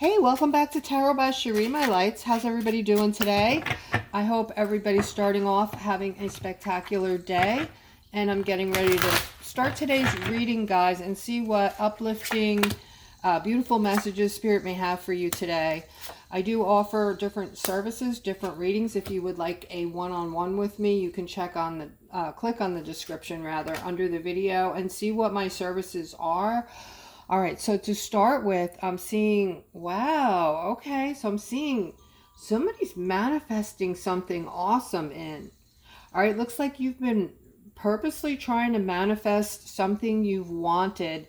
Hey, welcome back to Tarot by Cherie, my lights. How's everybody doing today? I hope everybody's starting off having a spectacular day. And I'm getting ready to start today's reading, guys, and see what uplifting, beautiful messages Spirit may have for you today. I do offer different services, different readings. If you would like a one-on-one with me, you can check on the, click on the description rather under the video and see what my services are. All right, so to start with, I'm seeing, wow, okay, so I'm seeing somebody's manifesting something awesome in. All right, looks like you've been purposely trying to manifest something you've wanted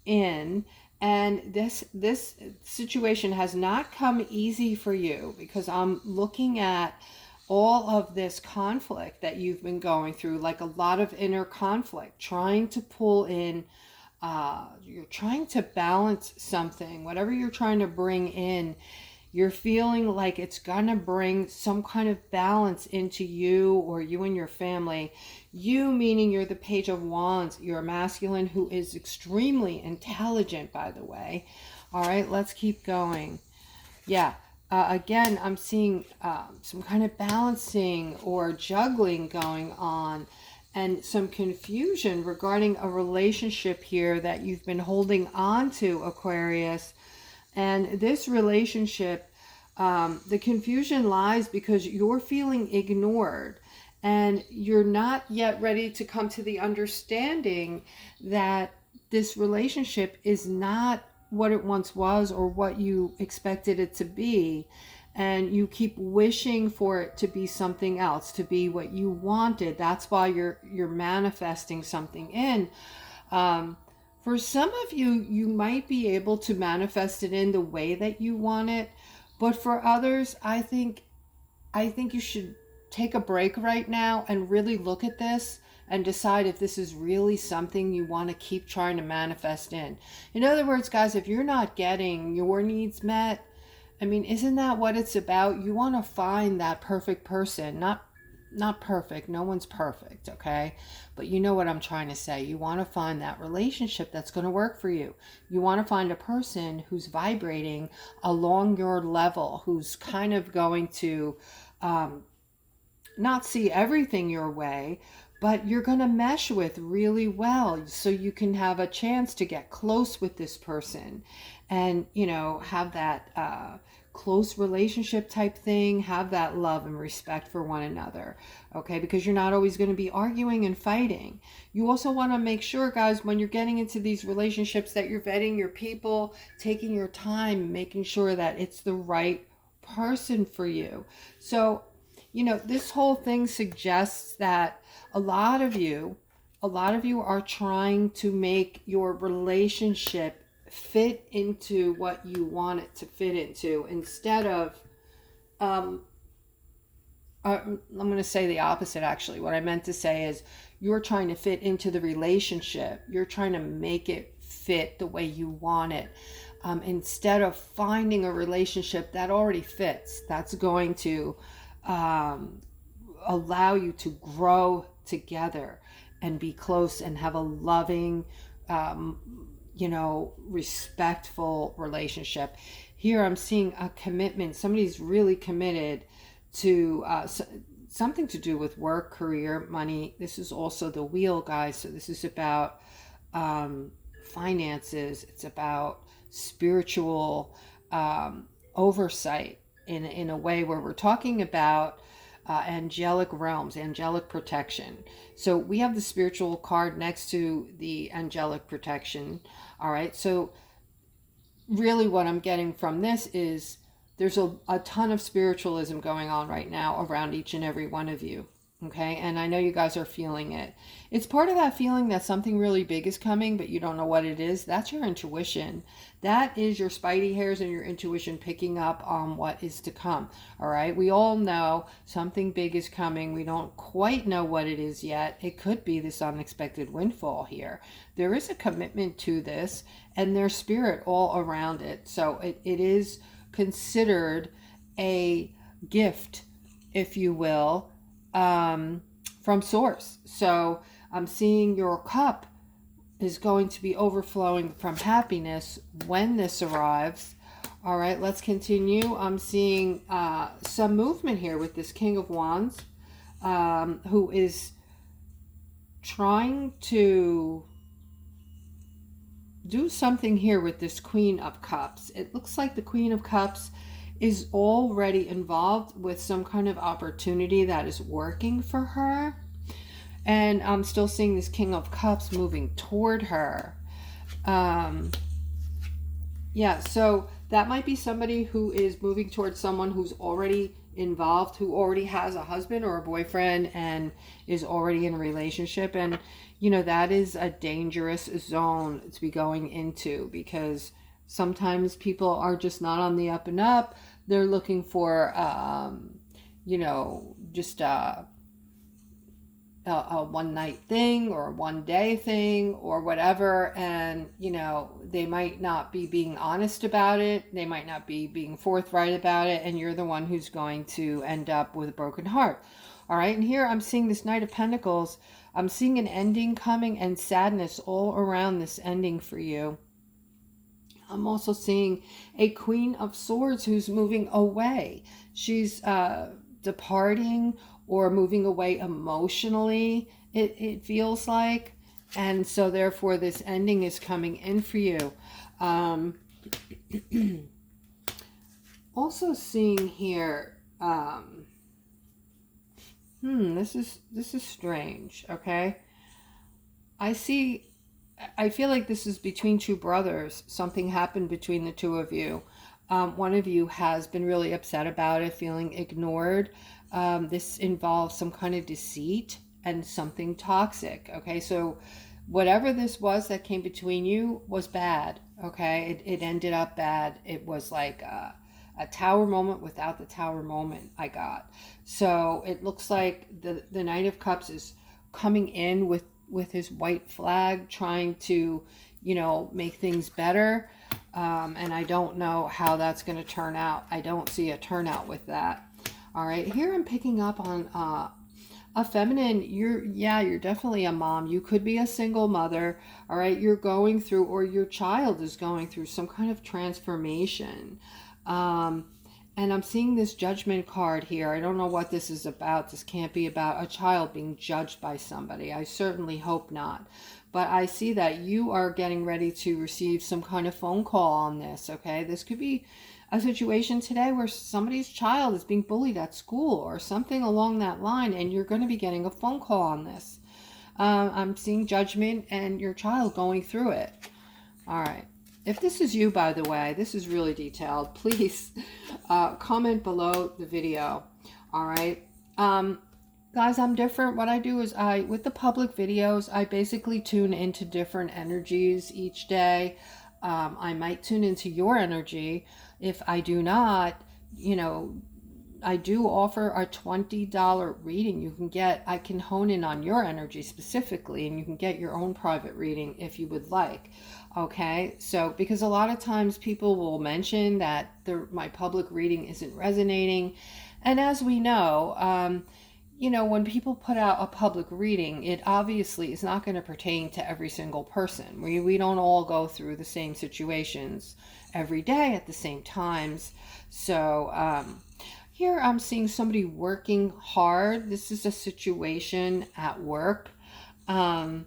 in, and this situation has not come easy for you because I'm looking at all of this conflict that you've been going through, like a lot of inner conflict, trying to pull in. You're trying to balance something, whatever you're trying to bring in, you're feeling like it's gonna bring some kind of balance into you or you and your family. You meaning you're the Page of Wands, you're a masculine who is extremely intelligent, by the way. All right, let's keep going. Yeah, again, I'm seeing some kind of balancing or juggling going on, and some confusion regarding a relationship here that you've been holding on to, Aquarius. And this relationship, the confusion lies because you're feeling ignored and you're not yet ready to come to the understanding that this relationship is not what it once was or what you expected it to be. And you keep wishing for it to be something else, to be what you wanted. That's why you're manifesting something in. For some of you, you might be able to manifest it in the way that you want it, but for others, I think you should take a break right now and really look at this and decide if this is really something you want to keep trying to manifest in. In other words, guys, if you're not getting your needs met, I mean, isn't that what it's about? You want to find that perfect person. Not perfect. No one's perfect, okay? But you know what I'm trying to say. You want to find that relationship that's going to work for you. You want to find a person who's vibrating along your level, who's kind of going to not see everything your way, but you're going to mesh with really well, so you can have a chance to get close with this person and, you know, have that close relationship type thing, have that love and respect for one another, okay? Because you're not always going to be arguing and fighting. You also want to make sure, guys, when you're getting into these relationships, that you're vetting your people, taking your time, making sure that it's the right person for you. So, you know, this whole thing suggests that a lot of you are trying to make your relationship fit into what you want it to fit into, instead of I'm going to say the opposite. Actually, what I meant to say is you're trying to fit into the relationship. You're trying to make it fit the way you want it, instead of finding a relationship that already fits, that's going to allow you to grow together and be close and have a loving, you know, respectful relationship. Here I'm seeing a commitment. Somebody's really committed to something to do with work, career, money. This is also the wheel, guys. So this is about finances. It's about spiritual oversight in a way where we're talking about angelic realms, angelic protection. So we have the spiritual card next to the angelic protection. All right, so really what I'm getting from this is there's a ton of spiritualism going on right now around each and every one of you. Okay, and I know you guys are feeling it. It's part of that feeling that something really big is coming, but you don't know what it is. That's your intuition. That is your spidey hairs and your intuition picking up on what is to come. All right, we all know something big is coming. We don't quite know what it is yet. It could be this unexpected windfall here. There is a commitment to this, and there's spirit all around it. So it is considered a gift, if you will, from source. So I'm seeing your cup is going to be overflowing from happiness when this arrives. All right, let's continue. I'm seeing some movement here with this King of Wands, who is trying to do something here with this Queen of Cups. It looks like the Queen of Cups is already involved with some kind of opportunity that is working for her. And I'm still seeing this King of Cups moving toward her. Yeah, so that might be somebody who is moving towards someone who's already involved, who already has a husband or a boyfriend and is already in a relationship. And, you know, that is a dangerous zone to be going into, because sometimes people are just not on the up and up. They're looking for, you know, just a one-night thing or a one-day thing or whatever, and you know, they might not be being honest about it, they might not be being forthright about it, and you're the one who's going to end up with a broken heart. All right, and here I'm seeing this Knight of Pentacles. I'm seeing an ending coming and sadness all around this ending for you. I'm also seeing a Queen of Swords who's moving away. She's departing or moving away emotionally, it feels like. And so therefore this ending is coming in for you. Also seeing here, this is strange, okay? I feel like this is between two brothers. Something happened between the two of you. One of you has been really upset about it, feeling ignored. This involves some kind of deceit and something toxic. Okay, so whatever this was that came between you was bad. Okay, it ended up bad. It was like a tower moment without the tower moment I got. So it looks like the Knight of Cups is coming in with his white flag, trying to, you know, make things better. And I don't know how that's going to turn out. I don't see a turnout with that. All right, here I'm picking up on a feminine. You're definitely a mom. You could be a single mother. All right, you're going through, or your child is going through some kind of transformation. And I'm seeing this Judgment card here. I don't know what this is about. This can't be about a child being judged by somebody. I certainly hope not. But I see that you are getting ready to receive some kind of phone call on this, okay? This could be a situation today where somebody's child is being bullied at school or something along that line, and you're going to be getting a phone call on this. I'm seeing Judgment and your child going through it. All right. If this is you, by the way, this is really detailed. Please comment below the video. All right. Guys, I'm different. What I do is with the public videos, I basically tune into different energies each day. I might tune into your energy. If I do not, you know, I do offer a $20 reading. You can get, I can hone in on your energy specifically, and you can get your own private reading if you would like. Okay, so because a lot of times people will mention that my public reading isn't resonating. And as we know, you know, when people put out a public reading, it obviously is not going to pertain to every single person. We don't all go through the same situations every day at the same times. So here I'm seeing somebody working hard. This is a situation at work. I'm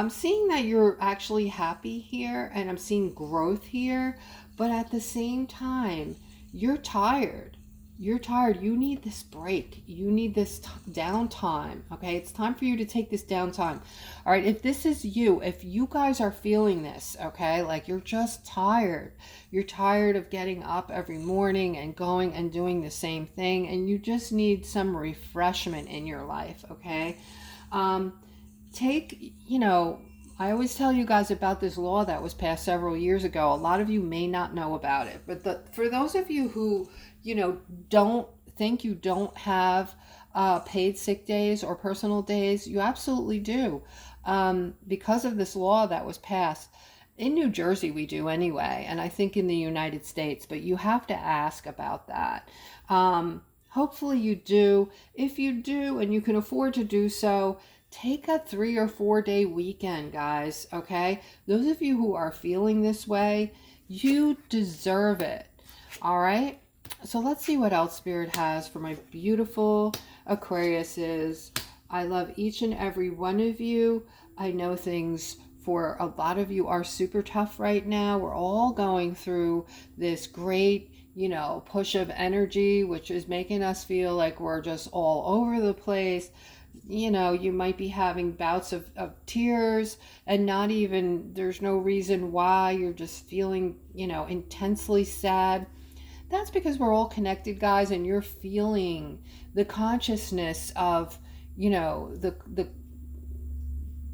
seeing that you're actually happy here, and I'm seeing growth here, but at the same time, you're tired. You're tired. You need this break. You need this downtime. Okay, it's time for you to take this downtime. All right, if this is you, if you guys are feeling this, okay, like you're just tired. You're tired of getting up every morning and going and doing the same thing, and you just need some refreshment in your life, okay? You know, I always tell you guys about this law that was passed several years ago. A lot of you may not know about it, but for those of you who, you know, you don't have paid sick days or personal days, you absolutely do. Because of this law that was passed. In New Jersey, we do anyway, and I think in the United States, but you have to ask about that. Hopefully you do. If you do, and you can afford to do so, take a 3 or 4 day weekend, guys, okay? Those of you who are feeling this way, You deserve it. All right. So let's see what else Spirit has for my beautiful Aquariuses. I love each and every one of you. I know things for a lot of you are super tough right now. We're all going through this great, push of energy, which is making us feel like we're just all over the place. You might be having bouts of tears and not even, there's no reason why. You're just feeling, intensely sad. That's because we're all connected, guys, and you're feeling the consciousness of,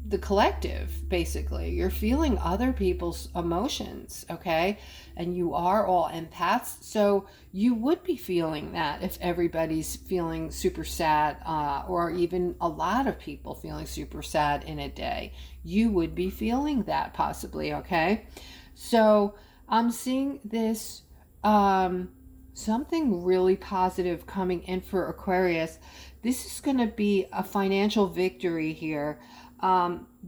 the collective. Basically, you're feeling other people's emotions, okay? And you are all empaths, so you would be feeling that if everybody's feeling super sad, or even a lot of people feeling super sad in a day. You would be feeling that possibly, okay? So I'm seeing this something really positive coming in for Aquarius. This is going to be a financial victory here,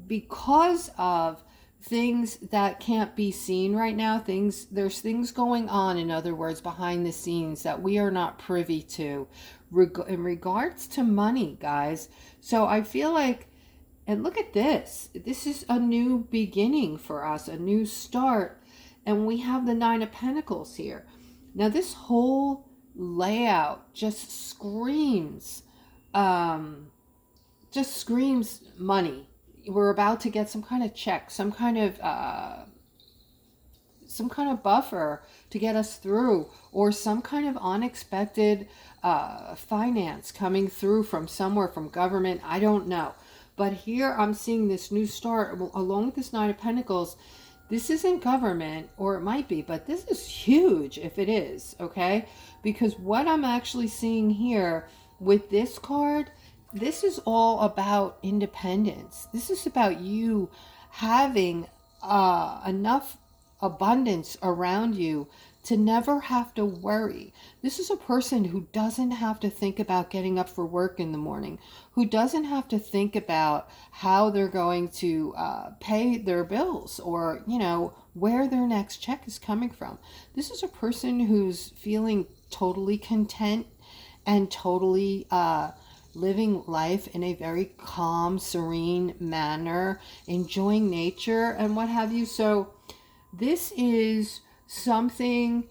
because of things that can't be seen right now. There's things going on, in other words, behind the scenes that we are not privy to in regards to money, guys. So I feel like, and look at this. This is a new beginning for us, a new start. And we have the Nine of Pentacles here. Now, this whole layout just screams money. We're about to get some kind of check, some kind of buffer to get us through, or some kind of unexpected finance coming through from somewhere, from government. I don't know. But here I'm seeing this new start along with this Nine of Pentacles. This isn't government, or it might be, but this is huge if it is, okay? Because what I'm actually seeing here with this card, this is all about independence. This is about you having enough abundance around you to never have to worry. This is a person who doesn't have to think about getting up for work in the morning, who doesn't have to think about how they're going to pay their bills, or, where their next check is coming from. This is a person who's feeling totally content and totally living life in a very calm, serene manner, enjoying nature and what have you. So this is something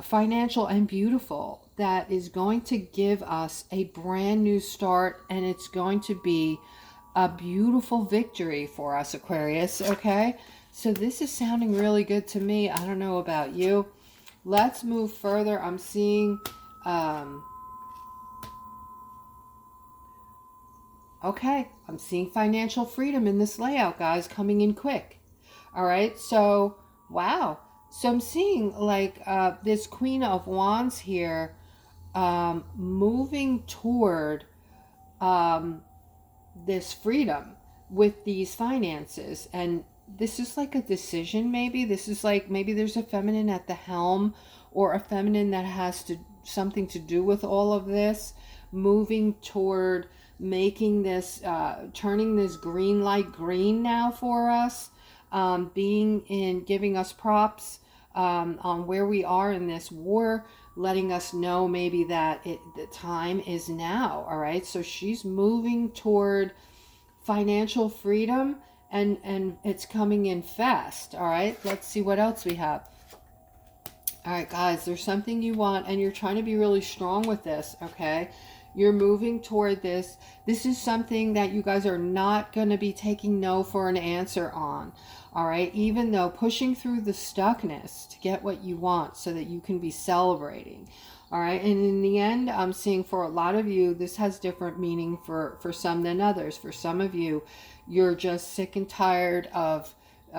financial and beautiful that is going to give us a brand new start, and it's going to be a beautiful victory for us, Aquarius, okay? So this is sounding really good to me. I don't know about you. Let's move further. I'm seeing okay, I'm seeing financial freedom in this layout, guys, coming in quick. All right, so wow. So I'm seeing like this Queen of Wands here moving toward this freedom with these finances. And this is like a decision, maybe. This is like, maybe there's a feminine at the helm, or a feminine that has something to do with all of this, moving toward making this, turning this green light green now for us, giving us props on where we are in this war, letting us know maybe that the time is now. All right, so she's moving toward financial freedom, and it's coming in fast. All right, let's see what else we have. All right, guys, there's something you want, and you're trying to be really strong with this, okay? You're moving toward this. This is something that you guys are not going to be taking no for an answer on, all right? Even though pushing through the stuckness to get what you want so that you can be celebrating, all right? And in the end, I'm seeing for a lot of you, this has different meaning for some than others. For some of you, you're just sick and tired of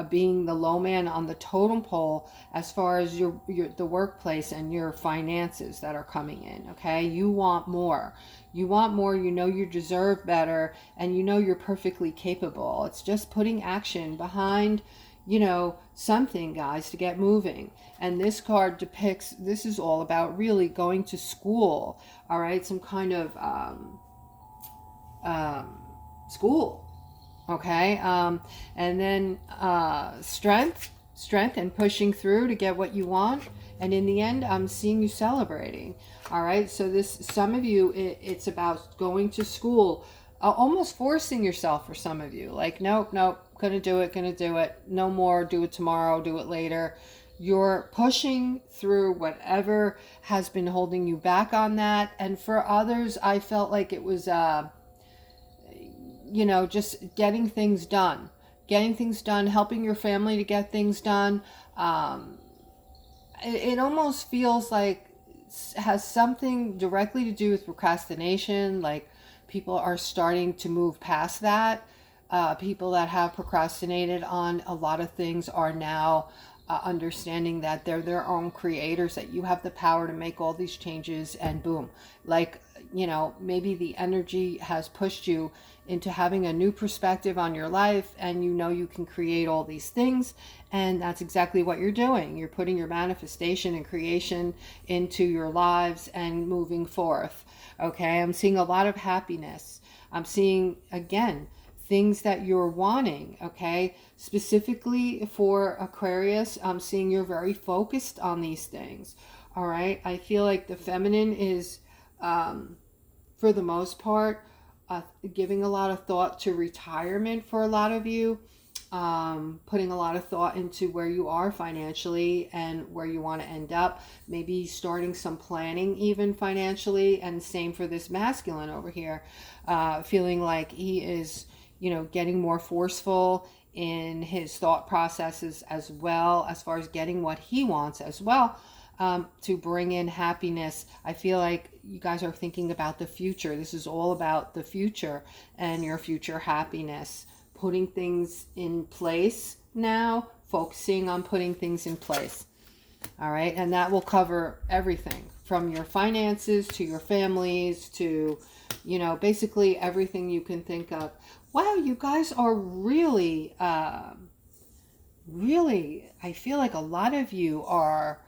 being the low man on the totem pole as far as the workplace and your finances that are coming in, okay? You want more. You want more. You know you deserve better, and you know you're perfectly capable. It's just putting action behind, something, guys, to get moving. And this card depicts, this is all about really going to school, all right? Some kind of school. Okay, and then strength, strength and pushing through to get what you want. And in the end, I'm seeing you celebrating. All right. So some of you, it's about going to school, almost forcing yourself for some of you. Like, nope, gonna do it. No more, do it tomorrow, do it later. You're pushing through whatever has been holding you back on that. And for others, I felt like it was, just getting things done, helping your family to get things done. It almost feels like has something directly to do with procrastination. Like people are starting to move past that. People that have procrastinated on a lot of things are now understanding that they're their own creators, that you have the power to make all these changes, and boom, like, maybe the energy has pushed you into having a new perspective on your life, and you can create all these things, and that's exactly what you're doing. You're putting your manifestation and creation into your lives and moving forth. Okay, I'm seeing a lot of happiness. I'm seeing, again, things that you're wanting. Okay, specifically for Aquarius, I'm seeing you're very focused on these things. All right, I feel like the feminine is, for the most part, giving a lot of thought to retirement for a lot of you, putting a lot of thought into where you are financially and where you want to end up, maybe starting some planning even financially. And same for this masculine over here, feeling like he is, getting more forceful in his thought processes, as well as far as getting what he wants as well, to bring in happiness. I feel like you guys are thinking about the future. This is all about the future and your future happiness, putting things in place now, focusing on putting things in place. All right, and that will cover everything from your finances to your families to, basically everything you can think of. Wow, you guys are really, really, I feel like a lot of you are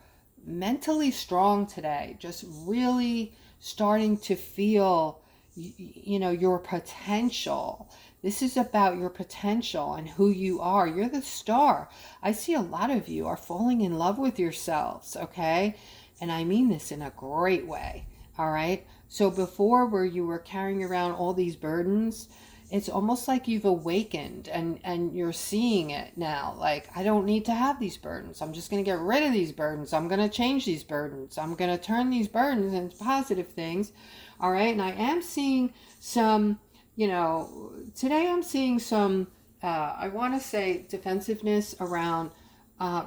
mentally strong today, just really starting to feel, your potential. This is about your potential and who you are. You're the star. I see a lot of you are falling in love with yourselves, okay? And I mean this in a great way, all right? So before, where you were carrying around all these burdens, it's almost like you've awakened and you're seeing it now. Like, I don't need to have these burdens. I'm just going to get rid of these burdens. I'm going to change these burdens. I'm going to turn these burdens into positive things. All right. And I am seeing some, today I'm seeing some, I want to say defensiveness around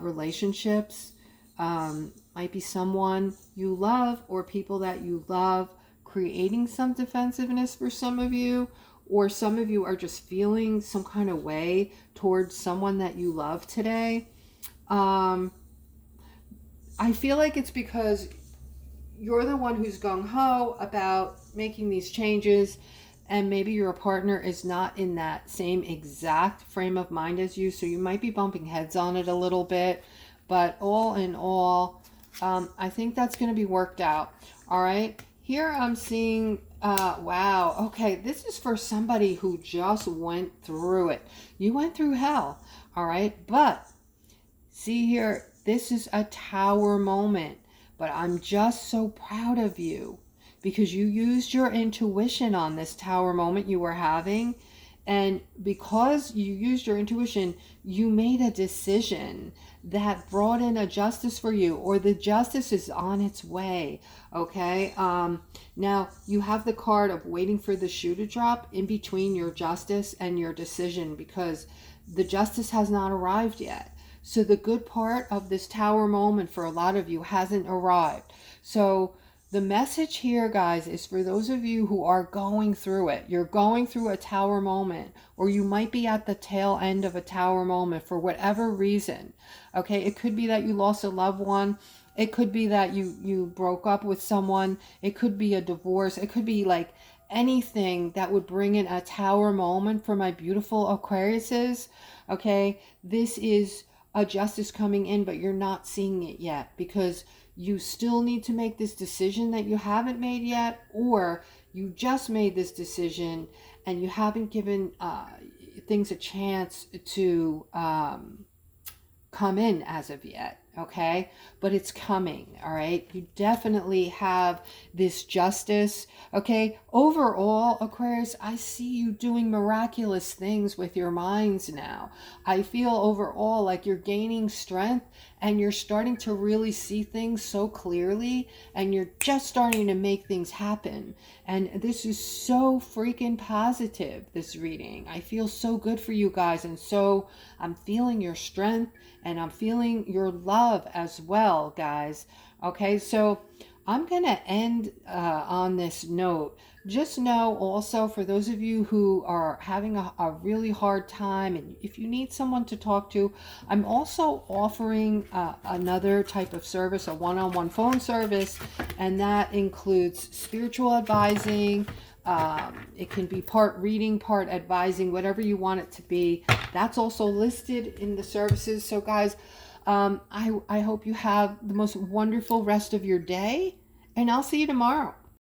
relationships. Might be someone you love or people that you love creating some defensiveness for some of you. Or some of you are just feeling some kind of way towards someone that you love today. I feel like it's because you're the one who's gung-ho about making these changes, and maybe your partner is not in that same exact frame of mind as you, so you might be bumping heads on it a little bit. But all in all, I think that's going to be worked out. All right. Here I'm seeing, wow, okay, this is for somebody who just went through it. You went through hell, all right? But see here, this is a tower moment, but I'm just so proud of you because you used your intuition on this tower moment you were having. And because you used your intuition, you made a decision that brought in a justice for you, or the justice is on its way. Okay. Now you have the card of waiting for the shoe to drop in between your justice and your decision, because the justice has not arrived yet. So the good part of this tower moment for a lot of you hasn't arrived. So the message here, guys, is for those of you who are going through it. You're going through a tower moment, or you might be at the tail end of a tower moment for whatever reason. Okay, it could be that you lost a loved one. It could be that you broke up with someone. It could be a divorce. It could be like anything that would bring in a tower moment for my beautiful Aquariuses. Okay, this is a justice coming in, but you're not seeing it yet because you still need to make this decision that you haven't made yet, or you just made this decision and you haven't given things a chance to come in as of yet, okay? But it's coming, all right? You definitely have this justice, okay? Overall, Aquarius, I see you doing miraculous things with your minds now. I feel overall like you're gaining strength and you're starting to really see things so clearly, and you're just starting to make things happen. And this is so freaking positive, this reading. I feel so good for you guys, and so I'm feeling your strength and I'm feeling your love as well, guys. Okay, so I'm going to end on this note. Just know also, for those of you who are having a really hard time, and if you need someone to talk to, I'm also offering another type of service, a one-on-one phone service, and that includes spiritual advising. It can be part reading, part advising, whatever you want it to be. That's also listed in the services. So guys, I hope you have the most wonderful rest of your day, and I'll see you tomorrow.